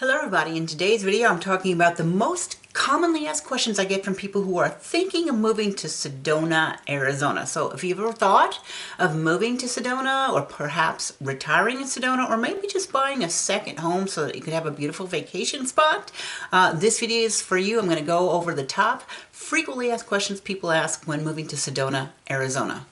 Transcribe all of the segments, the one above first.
Hello everybody, in today's video I'm talking about the most commonly asked questions I get from people who are thinking of moving to Sedona, Arizona. So if you've ever thought of moving to Sedona or perhaps retiring in Sedona or maybe just buying a second home so that you could have a beautiful vacation spot, this video is for you. I'm going to go over the top frequently asked questions people ask when moving to Sedona, Arizona.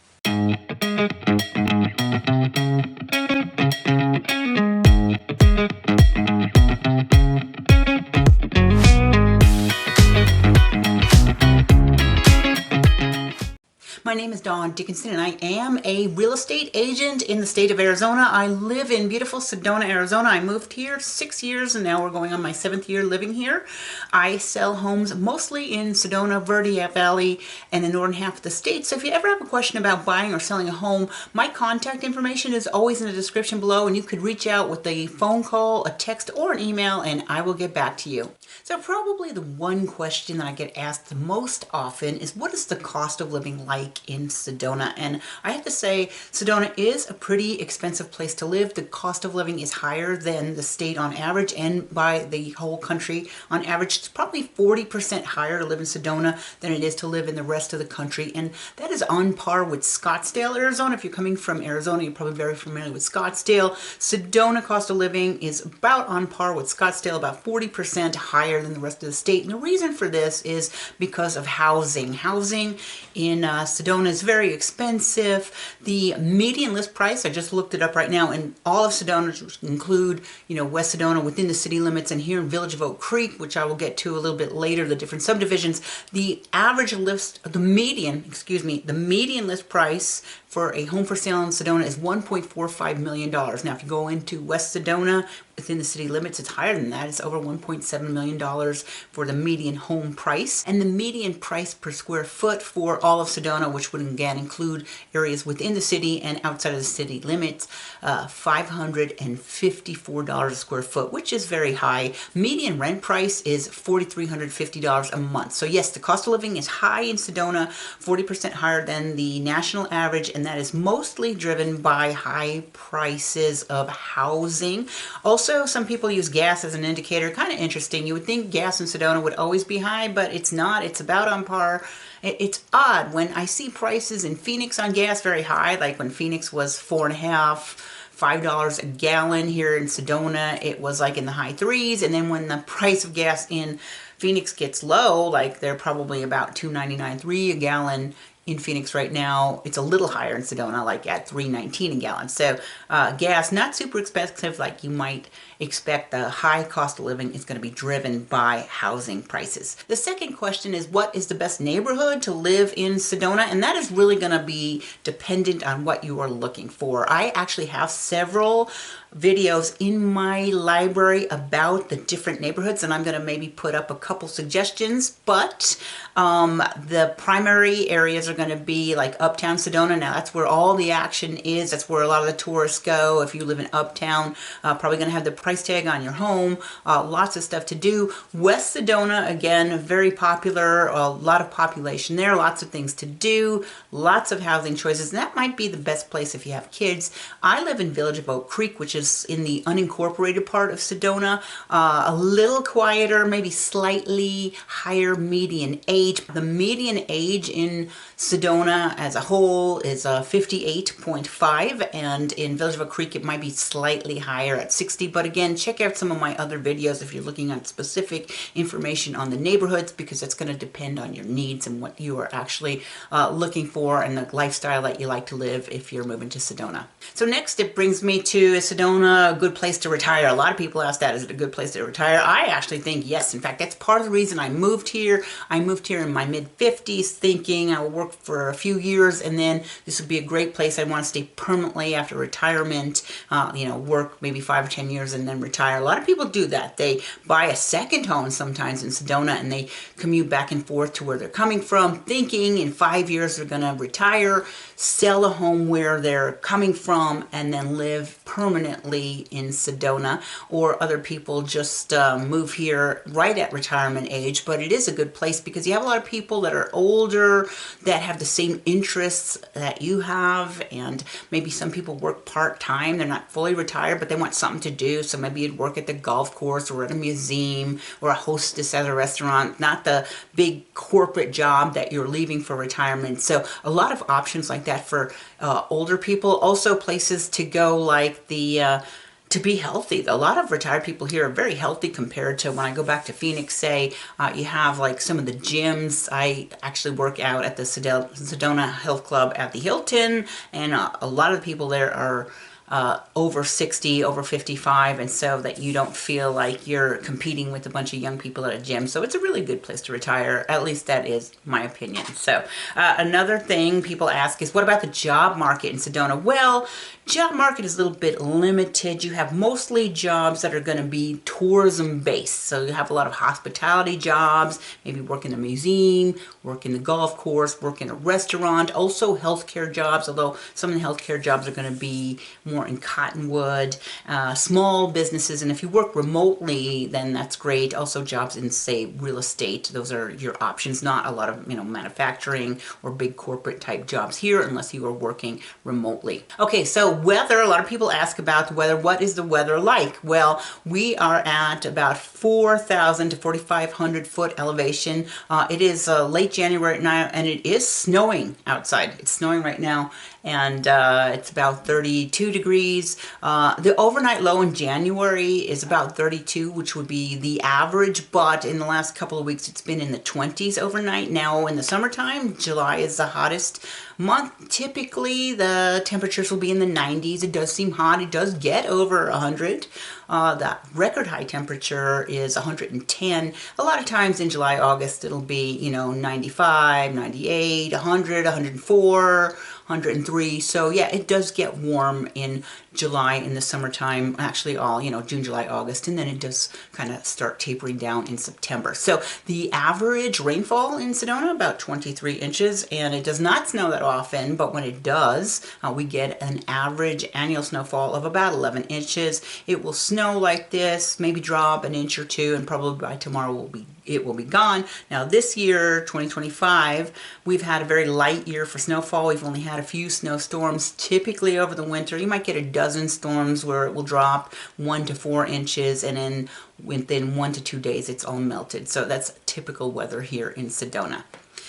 My name is Dawn Dickinson and I am a real estate agent in the state of Arizona. I live in beautiful Sedona, Arizona. I moved here 6 years and now we're going on my 7th year living here. I sell homes mostly in Sedona, Verde Valley, and the northern half of the state. So if you ever have a question about buying or selling a home, my contact information is always in the description below and you could reach out with a phone call, a text, or an email and I will get back to you. So probably the one question that I get asked the most often is, what is the cost of living like in Sedona? And I have to say, Sedona is a pretty expensive place to live. The cost of living is higher than the state on average, and by the whole country on average. It's probably 40% higher to live in Sedona than it is to live in the rest of the country, and that is on par with Scottsdale, Arizona. If you're coming from Arizona, you're probably very familiar with Scottsdale. Sedona cost of living is about on par with Scottsdale, about 40% higher than the rest of the state. And the reason for this is because of housing. Housing in Sedona is very expensive. The median list price, I just looked it up right now, and all of Sedona, which include, West Sedona within the city limits, and here in Village of Oak Creek, which I will get to a little bit later, the different subdivisions, the median list price for a home for sale in Sedona is $1.45 million. Now, if you go into West Sedona, within the city limits, it's higher than that. It's over $1.7 million for the median home price. And the median price per square foot for all of Sedona, which would again include areas within the city and outside of the city limits, $554 a square foot, which is very high. Median rent price is $4,350 a month. So yes, the cost of living is high in Sedona, 40% higher than the national average, and that is mostly driven by high prices of housing. Also, some people use gas as an indicator. Kind of interesting. You would think gas in Sedona would always be high, but it's not. It's about on par. It's odd when I see prices in Phoenix on gas very high, like when Phoenix was $5 a gallon. Here in Sedona, it was like in the high threes. And then when the price of gas in Phoenix gets low, like they're probably about $2.99, $3 a gallon in Phoenix right now, it's a little higher in Sedona, like at $3.19 a gallon. So gas, not super expensive like you might expect. The high cost of living is going to be driven by housing prices. The second question is, what is the best neighborhood to live in Sedona? And that is really going to be dependent on what you are looking for. I actually have several videos in my library about the different neighborhoods, and I'm going to maybe put up a couple suggestions, but the primary areas are going to be like Uptown Sedona. Now that's where all the action is. That's where a lot of the tourists go. If you live in Uptown, probably going to have the price tag on your home, lots of stuff to do. West Sedona, again, very popular, a lot of population there, lots of things to do, lots of housing choices, and that might be the best place if you have kids. I live in Village of Oak Creek, which is in the unincorporated part of Sedona, a little quieter, maybe slightly higher median age. The median age in Sedona as a whole is 58.5, and in Village of Oak Creek it might be slightly higher at 60, but again, check out some of my other videos if you're looking at specific information on the neighborhoods, because it's going to depend on your needs and what you are actually looking for and the lifestyle that you like to live if you're moving to Sedona. So next, it brings me to Sedona, a good place to retire. A lot of people ask that, is it a good place to retire? I actually think yes. In fact, that's part of the reason I moved here. I moved here in my mid-50s thinking I will work for a few years and then this would be a great place. I want to stay permanently after retirement, work maybe 5 or 10 years and then retire. A lot of people do that. They buy a second home sometimes in Sedona and they commute back and forth to where they're coming from, thinking in 5 years they're going to retire. sell a home where they're coming from and then live permanently in Sedona, or other people just move here right at retirement age. But it is a good place because you have a lot of people that are older that have the same interests that you have, and maybe some people work part-time. They're not fully retired, but they want something to do. So maybe you'd work at the golf course or at a museum or a hostess at a restaurant, not the big corporate job that you're leaving for retirement. So a lot of options like that for older people. Also places to go like the to be healthy. A lot of retired people here are very healthy compared to when I go back to Phoenix, say, you have like some of the gyms. I actually work out at the Sedona Health Club at the Hilton, and a lot of the people there are over 60, over 55, and so that you don't feel like you're competing with a bunch of young people at a gym. So it's a really good place to retire. At least that is my opinion. So another thing people ask is, what about the job market in Sedona? Well, job market is a little bit limited. You have mostly jobs that are going to be tourism based. So you have a lot of hospitality jobs, maybe work in a museum, work in the golf course, work in a restaurant, also healthcare jobs, although some of the healthcare jobs are going to be more in Cottonwood, small businesses. And if you work remotely, then that's great. Also jobs in, say, real estate. Those are your options. Not a lot of, manufacturing or big corporate type jobs here unless you are working remotely. Okay, so weather. A lot of people ask about the weather. What is the weather like? Well, we are at about 4,000 to 4,500 foot elevation. It is late January now, and it is snowing outside. It's snowing right now, and it's about 32 degrees. The overnight low in January is about 32, which would be the average, but in the last couple of weeks it's been in the 20s overnight. Now in the summertime, July is the hottest month. Typically the temperatures will be in the 90s. It does seem hot. It does get over 100. The record high temperature is 110. A lot of times in July, August, it'll be, 95, 98, 100, 104, 103. So yeah, it does get warm in July in the summertime, actually all, June, July, August, and then it does kind of start tapering down in September. So the average rainfall in Sedona, about 23 inches, and it does not snow that often, but when it does, we get an average annual snowfall of about 11 inches. It will snow like this, maybe drop an inch or two, and probably by tomorrow it will be gone. Now this year, 2025, we've had a very light year for snowfall. We've only had a few snowstorms. Typically over the winter, you might get a dozen storms where it will drop 1 to 4 inches, and then within 1 to 2 days, it's all melted. So that's typical weather here in Sedona.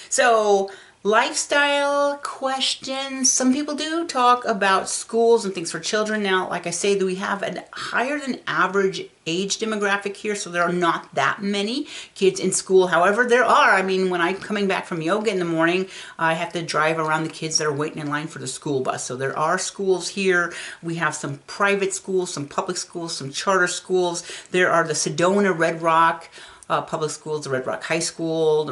So lifestyle questions. Some people do talk about schools and things for children. Now, like I say, we have a higher than average age demographic here, so there are not that many kids in school. However, there are. When I'm coming back from yoga in the morning, I have to drive around the kids that are waiting in line for the school bus. So there are schools here. We have some private schools, some public schools, some charter schools. There are the Sedona Red Rock public schools, the Red Rock High School,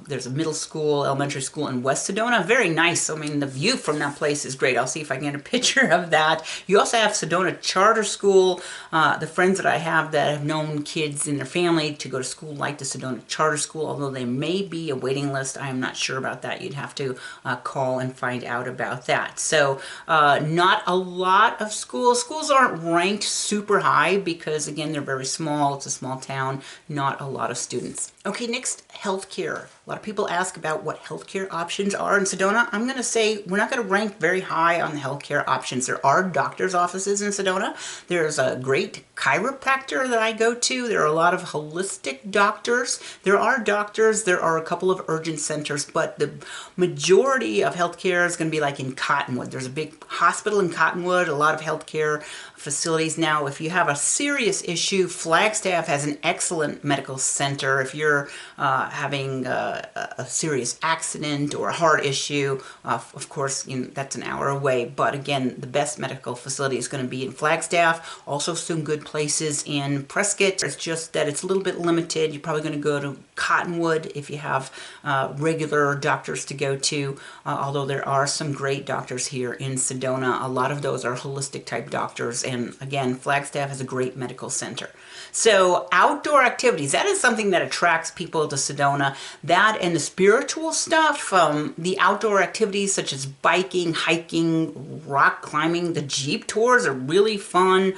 there's a middle school, elementary school in West Sedona. Very nice. The view from that place is great. I'll see if I can get a picture of that. You also have Sedona Charter School. The friends that I have that have known kids in their family to go to school like the Sedona Charter School, although there may be a waiting list. I am not sure about that. You'd have to call and find out about that. So not a lot of schools. Schools aren't ranked super high because, again, they're very small. It's a small town. Not a lot of students. Okay, next, healthcare. A lot of people ask about what healthcare options are in Sedona. I'm going to say we're not going to rank very high on the healthcare options. There are doctor's offices in Sedona. There's a great chiropractor that I go to. There are a lot of holistic doctors. There are doctors. There are a couple of urgent centers, but the majority of healthcare is going to be like in Cottonwood. There's a big hospital in Cottonwood, a lot of healthcare facilities. Now, if you have a serious issue, Flagstaff has an excellent medical center. If you're having a serious accident or a heart issue, of course, that's an hour away. But again, the best medical facility is going to be in Flagstaff. Also some good places in Prescott. It's just that it's a little bit limited. You're probably going to go to Cottonwood if you have regular doctors to go to, although there are some great doctors here in Sedona. A lot of those are holistic type doctors, and again, Flagstaff has a great medical center. So outdoor activities, that is something that attracts people to Sedona. That and the spiritual stuff, the outdoor activities such as biking, hiking, rock climbing, the Jeep tours are really fun,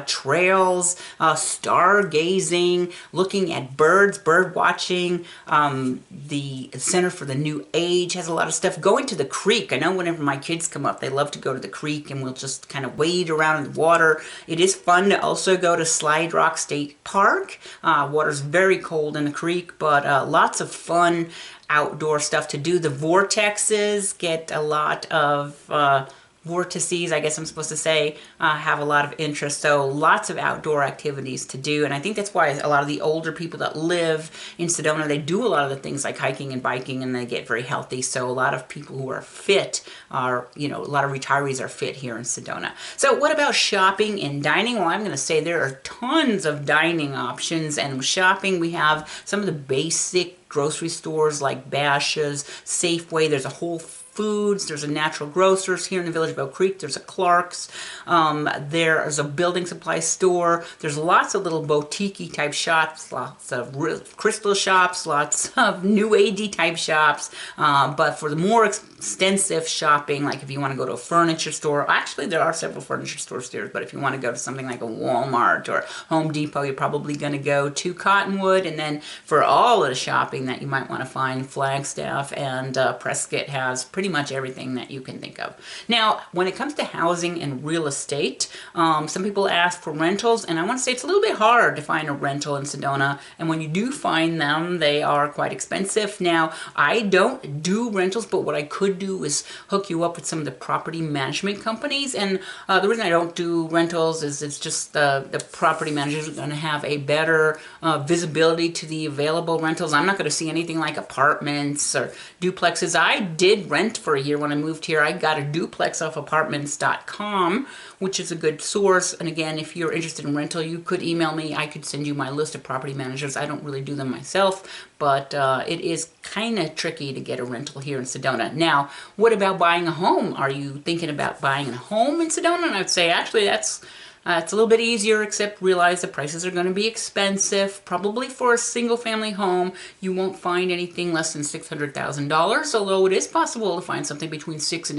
trails, stargazing, looking at birds, bird watching. The Center for the New Age has a lot of stuff. Going to the creek, I know whenever my kids come up, they love to go to the creek and we'll just kind of wade around in the water. It is fun to also go to Slide Rock State Park. Water's very cold in the creek, but lots of fun outdoor stuff to do. The vortexes get a lot of vortices, I guess I'm supposed to say, have a lot of interest. So lots of outdoor activities to do. And I think that's why a lot of the older people that live in Sedona, they do a lot of the things like hiking and biking, and they get very healthy. So a lot of people who are fit are, a lot of retirees are fit here in Sedona. So what about shopping and dining? Well, I'm going to say there are tons of dining options, and shopping, we have some of the basic grocery stores like Bashas', Safeway. There's a Whole Foods, there's a Natural Grocers here in the Village of Oak Creek, there's a Clark's, there's a building supply store, there's lots of little boutique type shops, lots of crystal shops, lots of new agey type shops, but for the more extensive shopping, like if you want to go to a furniture store, actually there are several furniture stores there, but if you want to go to something like a Walmart or Home Depot, you're probably going to go to Cottonwood. And then for all of the shopping that you might want to find, Flagstaff and Prescott has pretty much everything that you can think of. Now, when it comes to housing and real estate, some people ask for rentals, and I want to say it's a little bit hard to find a rental in Sedona, and when you do find them, they are quite expensive. Now, I don't do rentals, but what I could do is hook you up with some of the property management companies, and the reason I don't do rentals is it's just the property managers are going to have a better visibility to the available rentals. I'm not going to see anything like apartments or duplexes. I did rent for a year when I moved here. I got a duplex off apartments.com, which is a good source. And again, if you're interested in rental, you could email me. I could send you my list of property managers. I don't really do them myself, but it is kind of tricky to get a rental here in Sedona. Now, what about buying a home? Are you thinking about buying a home in Sedona? And I'd say actually it's a little bit easier, except realize the prices are going to be expensive. Probably for a single-family home, you won't find anything less than $600,000, although it is possible to find something between $600,000 and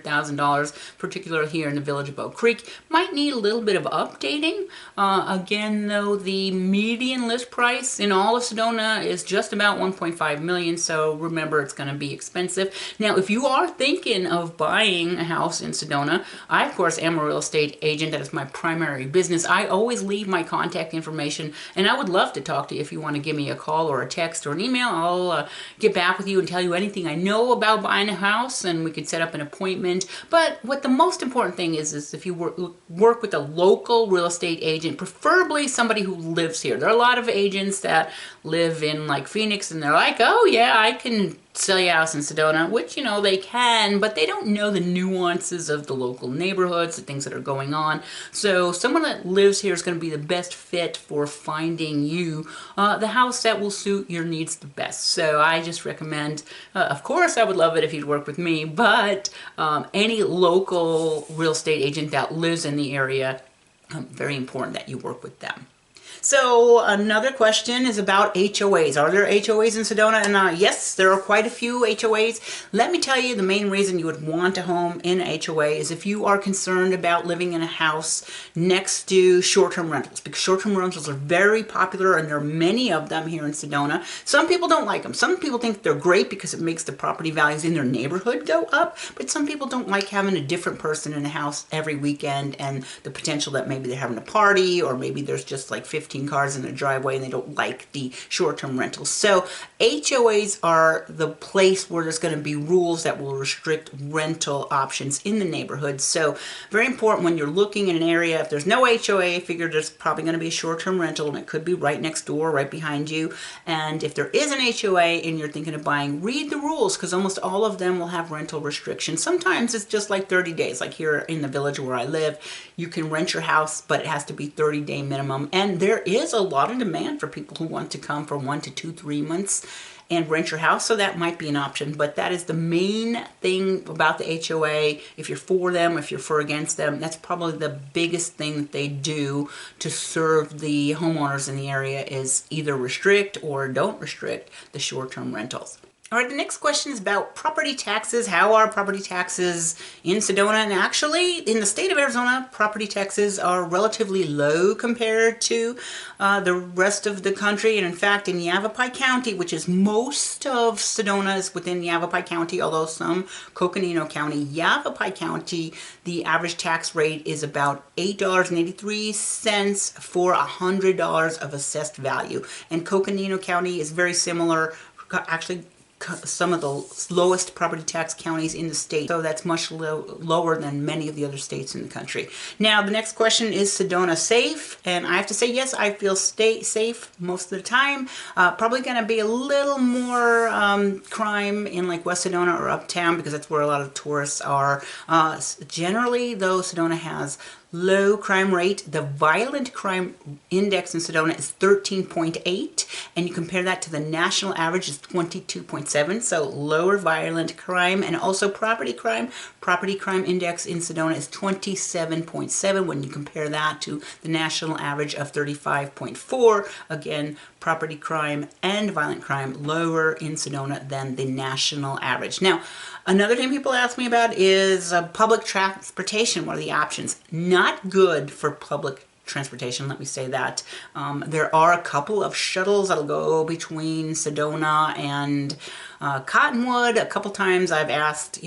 $800,000, particularly here in the Village of Oak Creek. Might need a little bit of updating. Again, though, the median list price in all of Sedona is just about $1.5 million, so remember, it's going to be expensive. Now, if you are thinking of buying a house in Sedona, I, of course, am a real estate agent. That is my primary business. I always leave my contact information, and I would love to talk to you if you want to give me a call or a text or an email. I'll get back with you and tell you anything I know about buying a house, and we could set up an appointment. But what the most important thing is if you work with a local real estate agent, preferably somebody who lives here. There are a lot of agents that live in like Phoenix, and they're like, oh yeah, I can sell you a house in Sedona, which, they can, but they don't know the nuances of the local neighborhoods, the things that are going on. So someone that lives here is going to be the best fit for finding you the house that will suit your needs the best. So I just recommend, of course, I would love it if you'd work with me, but any local real estate agent that lives in the area, very important that you work with them. So another question is about HOAs. Are there HOAs in Sedona? And yes, there are quite a few HOAs. Let me tell you, the main reason you would want a home in a HOA is if you are concerned about living in a house next to short-term rentals, because short-term rentals are very popular, and there are many of them here in Sedona. Some people don't like them. Some people think they're great because it makes the property values in their neighborhood go up, but some people don't like having a different person in the house every weekend and the potential that maybe they're having a party, or maybe there's just like 15 cars in their driveway and they don't like the short-term rentals. So HOAs are the place where there's going to be rules that will restrict rental options in the neighborhood. So very important when you're looking in an area, if there's no HOA, figure there's probably going to be a short-term rental, and it could be right next door, right behind you. And if there is an HOA and you're thinking of buying, read the rules, because almost all of them will have rental restrictions. Sometimes it's just like 30 days, like here in the village where I live, you can rent your house, but it has to be 30-day minimum. And there there is a lot of demand for people who want to come for 1 to 2, 3 months and rent your house, so that might be an option. But that is the main thing about the HOA. If you're for them, if you're for against them, that's probably the biggest thing that they do to serve the homeowners in the area, is either restrict or don't restrict the short-term rentals. All right, the next question is about property taxes. How are property taxes in Sedona? And actually, in the state of Arizona, property taxes are relatively low compared to the rest of the country. And in fact, in Yavapai County, which is most of Sedona is within Yavapai County, although some Coconino County, Yavapai County, the average tax rate is about $8.83 for $100 of assessed value. And Coconino County is very similar, actually some of the lowest property tax counties in the state, so that's much lower than many of the other states in the country. Now, the next question is Sedona safe? And I have to say, yes, I feel safe most of the time. Probably going to be a little more crime in like West Sedona or Uptown, because that's where a lot of tourists are. Generally, though, Sedona has low crime rate. The violent crime index in Sedona is 13.8, and you compare that to the national average is 22.7, so lower violent crime. And also property crime index in Sedona is 27.7 when you compare that to the national average of 35.4. Again, property crime and violent crime lower in Sedona than the national average. Now, another thing people ask me about is public transportation. What are the options? Not good for public transportation, let me say that. There are a couple of shuttles that'll go between Sedona and Cottonwood. A couple times I've asked,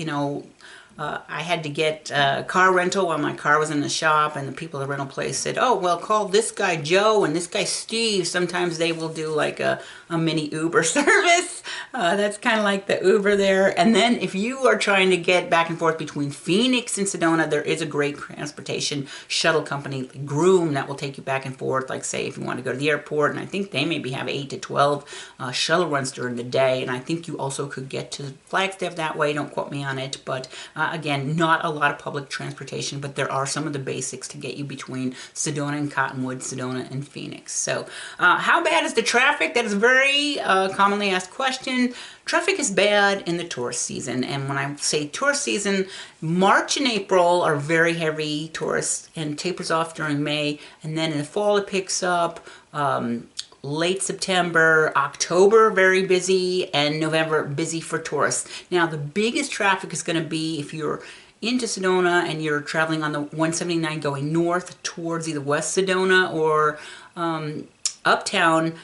I had to get a car rental while my car was in the shop, and the people at the rental place said, oh, well, call this guy Joe and this guy Steve. Sometimes they will do like a mini Uber service. That's kind of like the Uber there. And then if you are trying to get back and forth between Phoenix and Sedona, there is a great transportation shuttle company, Groom, that will take you back and forth. Like, say, if you want to go to the airport, and I think they maybe have 8 to 12 shuttle runs during the day. And I think you also could get to Flagstaff that way. Don't quote me on it. But again, not a lot of public transportation, but there are some of the basics to get you between Sedona and Cottonwood, Sedona and Phoenix. So how bad is the traffic? That is a very commonly asked question. Traffic is bad in the tourist season, and when I say tourist season, March and April are very heavy tourists and tapers off during May, and then in the fall it picks up. Late September, October, very busy, and November, busy for tourists. Now, the biggest traffic is going to be if you're into Sedona and you're traveling on the 179 going north towards either West Sedona or Uptown.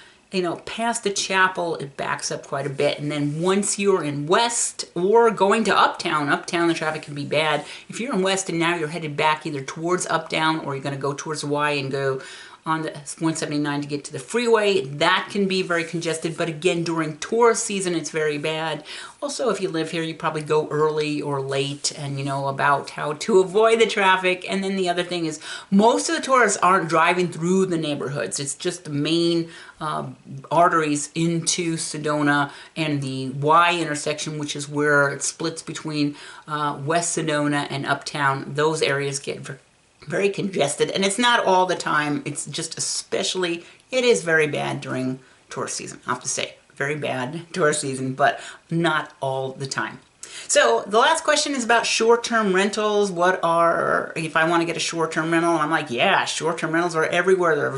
Past the chapel, it backs up quite a bit. And then once you're in West or going to Uptown, the traffic can be bad. If you're in West and now you're headed back either towards Uptown or you're going to go towards Y and go on the 179 to get to the freeway, that can be very congested. But again, during tourist season, it's very bad. Also, if you live here, you probably go early or late and you know about how to avoid the traffic. And then the other thing is most of the tourists aren't driving through the neighborhoods. It's just the main arteries into Sedona and the Y intersection, which is where it splits between West Sedona and Uptown. Those areas get very congested, and it's not all the time. It's just especially, it is very bad during tourist season. I have to say, very bad tourist season, but not all the time. So the last question is about short-term rentals. If I want to get a short-term rental, and I'm like, yeah, short-term rentals are everywhere. There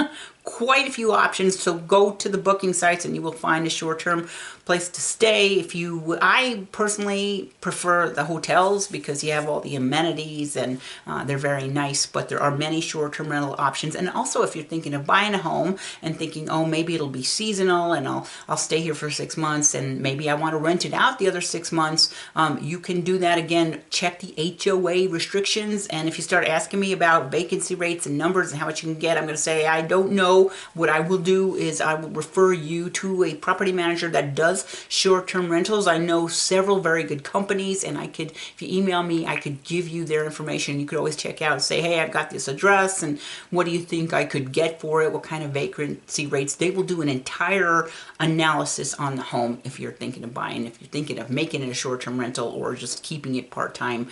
are quite a few options. So go to the booking sites and you will find a short-term place to stay. I personally prefer the hotels because you have all the amenities and they're very nice, but there are many short-term rental options. And also if you're thinking of buying a home and thinking, oh, maybe it'll be seasonal and I'll stay here for 6 months and maybe I want to rent it out the other 6 months, you can do that. Again, check the HOA restrictions. And if you start asking me about vacancy rates and numbers and how much you can get, I'm going to say, I don't know. What I will do is I will refer you to a property manager that does short-term rentals. I know several very good companies, and if you email me, I could give you their information. You could always check out and say, hey, I've got this address, and what do you think I could get for it? What kind of vacancy rates? They will do an entire analysis on the home if you're thinking of buying, if you're thinking of making it a short-term rental or just keeping it part-time.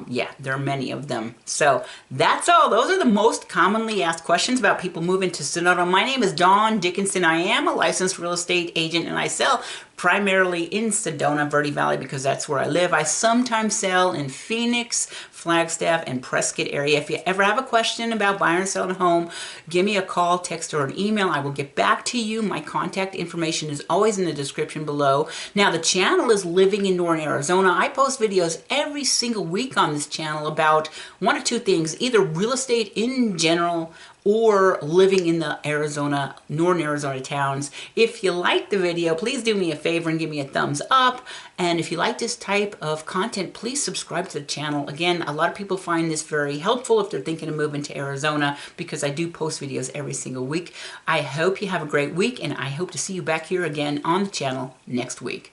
Yeah, there are many of them. So that's all. Those are the most commonly asked questions about people moving to Sedona Sedona. My name is Dawn Dickinson. I am a licensed real estate agent and I sell primarily in Sedona, Verde Valley, because that's where I live. I sometimes sell in Phoenix, Flagstaff, and Prescott area. If you ever have a question about buying or selling a home, give me a call, text, or an email. I will get back to you. My contact information is always in the description below. Now, the channel is Living in Northern Arizona. I post videos every single week on this channel about one or two things, either real estate in general or living in the Northern Arizona towns. If you like the video, please do me a favor and give me a thumbs up. And if you like this type of content, please subscribe to the channel. Again, a lot of people find this very helpful if they're thinking of moving to Arizona, because I do post videos every single week. I hope you have a great week, and I hope to see you back here again on the channel next week.